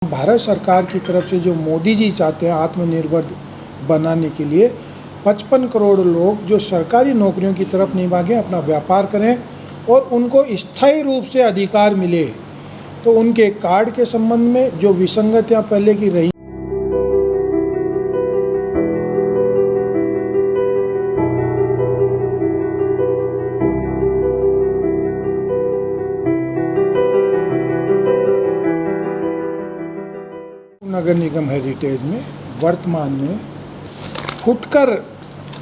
भारत सरकार की तरफ से जो मोदी जी चाहते हैं आत्मनिर्भर बनाने के लिए 55 करोड़ लोग जो सरकारी नौकरियों की तरफ नहीं भागें, अपना व्यापार करें और उनको स्थायी रूप से अधिकार मिले। तो उनके कार्ड के संबंध में जो विसंगतियां पहले की रही नगर निगम हेरिटेज में वर्तमान में फुटकर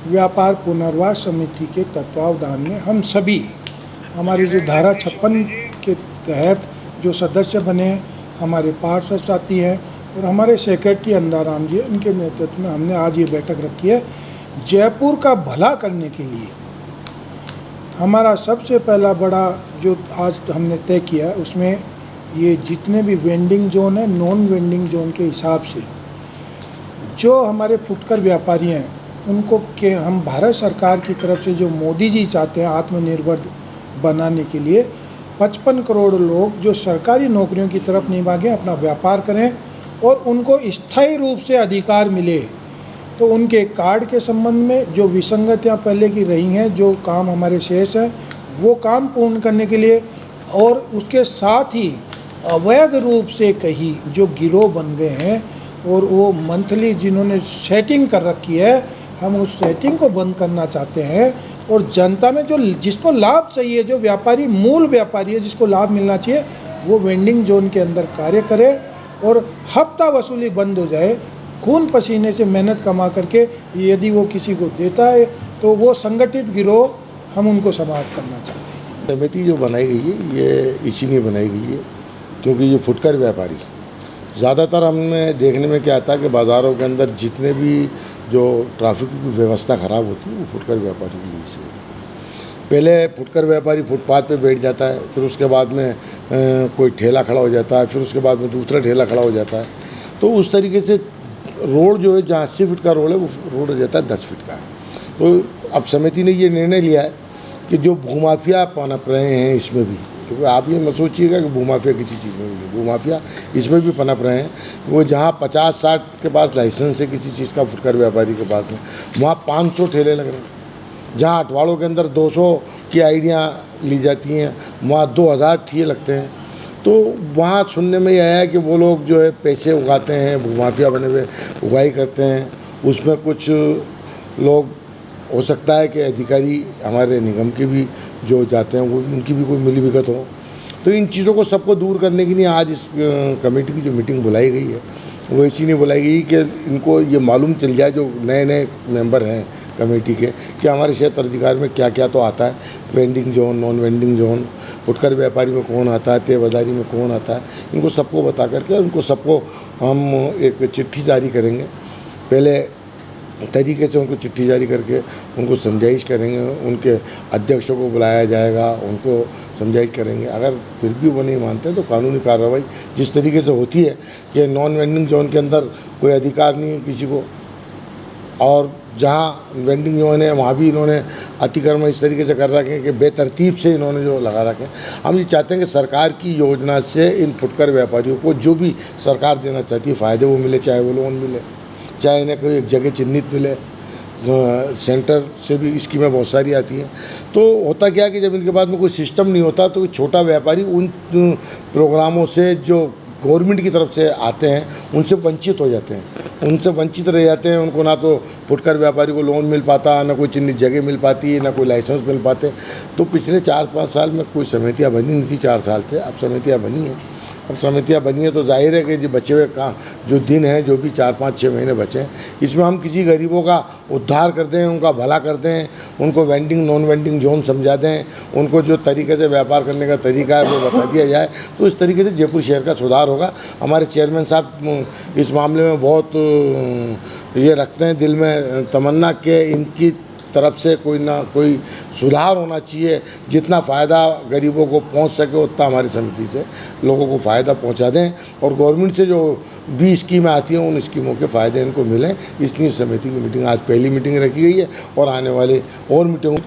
व्यापार पुनर्वास समिति के तत्वावधान में हम सभी हमारी जो धारा 56 के तहत जो सदस्य बने हैं, हमारे पार्षद साथी हैं और हमारे सेक्रेटरी अंधाराम जी, उनके नेतृत्व में हमने आज ये बैठक रखी है। जयपुर का भला करने के लिए हमारा सबसे पहला बड़ा जो आज हमने तय किया, उसमें ये जितने भी वेंडिंग जोन है, नॉन वेंडिंग जोन के हिसाब से जो हमारे फुटकर व्यापारी हैं उनको के हम भारत सरकार की तरफ से जो मोदी जी चाहते हैं आत्मनिर्भर बनाने के लिए 55 करोड़ लोग जो सरकारी नौकरियों की तरफ नहीं भागें, अपना व्यापार करें और उनको स्थायी रूप से अधिकार मिले। तो उनके कार्ड के संबंध में जो विसंगतियां पहले की रही हैं, जो काम हमारे शेष है, वो काम पूर्ण करने के लिए और उसके साथ ही अवैध रूप से कहीं जो गिरोह बन गए हैं और वो मंथली जिन्होंने सेटिंग कर रखी है, हम उस सेटिंग को बंद करना चाहते हैं और जनता में जो जिसको लाभ चाहिए, जो व्यापारी मूल व्यापारी है जिसको लाभ मिलना चाहिए, वो वेंडिंग जोन के अंदर कार्य करे और हफ्ता वसूली बंद हो जाए। खून पसीने से मेहनत कमा करके यदि वो किसी को देता है तो वो संगठित गिरोह हम उनको समाप्त करना चाहते हैं। समिति जो बनाई गई है ये इसीलिए बनाई गई है क्योंकि ये फुटकर व्यापारी ज़्यादातर हमें देखने में क्या आता है कि बाज़ारों के अंदर जितने भी जो ट्रैफिक की व्यवस्था ख़राब होती है वो फुटकर व्यापारी की वजह से होती है। पहले फुटकर व्यापारी फुटपाथ पे बैठ जाता है, फिर उसके बाद में कोई ठेला खड़ा हो जाता है, फिर उसके बाद में दूसरा ठेला खड़ा हो जाता है। तो उस तरीके से रोड जो है जहाँ 80 फीट का रोड है वो रोड हो जाता है 10 फीट का। तो अब समिति ने ये निर्णय लिया है कि जो भूमाफिया पनप रहे हैं इसमें भी, क्योंकि आप ये मत सोचिएगा कि भूमाफिया किसी चीज़ में भी नहीं, भूमाफिया इसमें भी पनप रहे हैं। वो जहाँ 50-60 के पास लाइसेंस है किसी चीज़ का फुटकर व्यापारी के पास में, वहाँ 500 ठेले लग रहे हैं। जहाँ अठवाड़ों के अंदर 200 की आइडियाँ ली जाती हैं, वहाँ 2000 ठेले लगते हैं। तो वहाँ सुनने में ये आया है कि वो लोग जो है पैसे उगाते हैं, भूमाफिया बने हुए उगाई करते हैं। उसमें कुछ लोग हो सकता है कि अधिकारी हमारे निगम के भी जो जाते हैं वो उनकी भी कोई मिली भगत हो। तो इन चीज़ों को सबको दूर करने के लिए आज इस कमेटी की जो मीटिंग बुलाई गई है वो इसीलिए बुलाई गई कि इनको ये मालूम चल जाए, जो नए नए मेंबर हैं कमेटी के, कि हमारे क्षेत्र अधिकार में क्या क्या तो आता है। Vending zone, non vending zone, फुटकर व्यापारी में कौन आता है, तय बाज़ारी में कौन आता है, इनको सबको बता करके उनको सबको हम एक चिट्ठी जारी करेंगे। पहले तरीके से उनको चिट्ठी जारी करके उनको समझाइश करेंगे, उनके अध्यक्षों को बुलाया जाएगा, उनको समझाइश करेंगे। अगर फिर भी वो नहीं मानते तो कानूनी कार्रवाई जिस तरीके से होती है कि नॉन वेंडिंग जोन के अंदर कोई अधिकार नहीं है किसी को, और जहाँ वेंडिंग जोन है वहाँ भी इन्होंने अतिक्रमण इस तरीके से कर रखे हैं कि बेतरतीब से इन्होंने जो लगा रखे हैं। हम ये चाहते हैं कि सरकार की योजना से इन फुटकर व्यापारियों को जो भी सरकार देना चाहती है फ़ायदे वो मिले, चाहे वो लोन मिले, चाहे इन्हें कोई एक जगह चिन्हित मिले। सेंटर से भी स्कीमें बहुत सारी आती हैं। तो होता क्या है कि जब इनके पास में कोई सिस्टम नहीं होता तो छोटा व्यापारी उन प्रोग्रामों से जो गवर्नमेंट की तरफ से आते हैं उनसे वंचित हो जाते हैं, उनसे वंचित रह जाते हैं। उनको ना तो फुटकर व्यापारी को लोन मिल पाता, ना कोई चिन्हित जगह मिल पाती है, ना कोई लाइसेंस मिल पाते। तो पिछले 4-5 साल में कोई समितियाँ बनी नहीं थी, 4 साल से अब समितियाँ बनी हैं। अब समितियाँ बनी है तो जाहिर है कि जो बचे हुए का जो दिन हैं, जो भी 4-5-6 महीने बचे हैं, इसमें हम किसी गरीबों का उद्धार कर दें, उनका भला कर दें, उनको वेंडिंग नॉन वेंडिंग जोन समझा दें, उनको जो तरीके से व्यापार करने का तरीका है वो बता दिया जाए। तो इस तरीके से जयपुर शहर का सुधार होगा। हमारे चेयरमैन साहब इस मामले में बहुत ये रखते हैं दिल में तमन्ना कि इनकी तरफ से कोई ना कोई सुधार होना चाहिए। जितना फ़ायदा गरीबों को पहुंच सके उतना हमारी समिति से लोगों को फ़ायदा पहुंचा दें और गवर्नमेंट से जो भी स्कीमें आती हैं उन स्कीमों के फ़ायदे इनको मिलें। इसलिए समिति की मीटिंग आज पहली मीटिंग रखी गई है और आने वाले और मीटिंग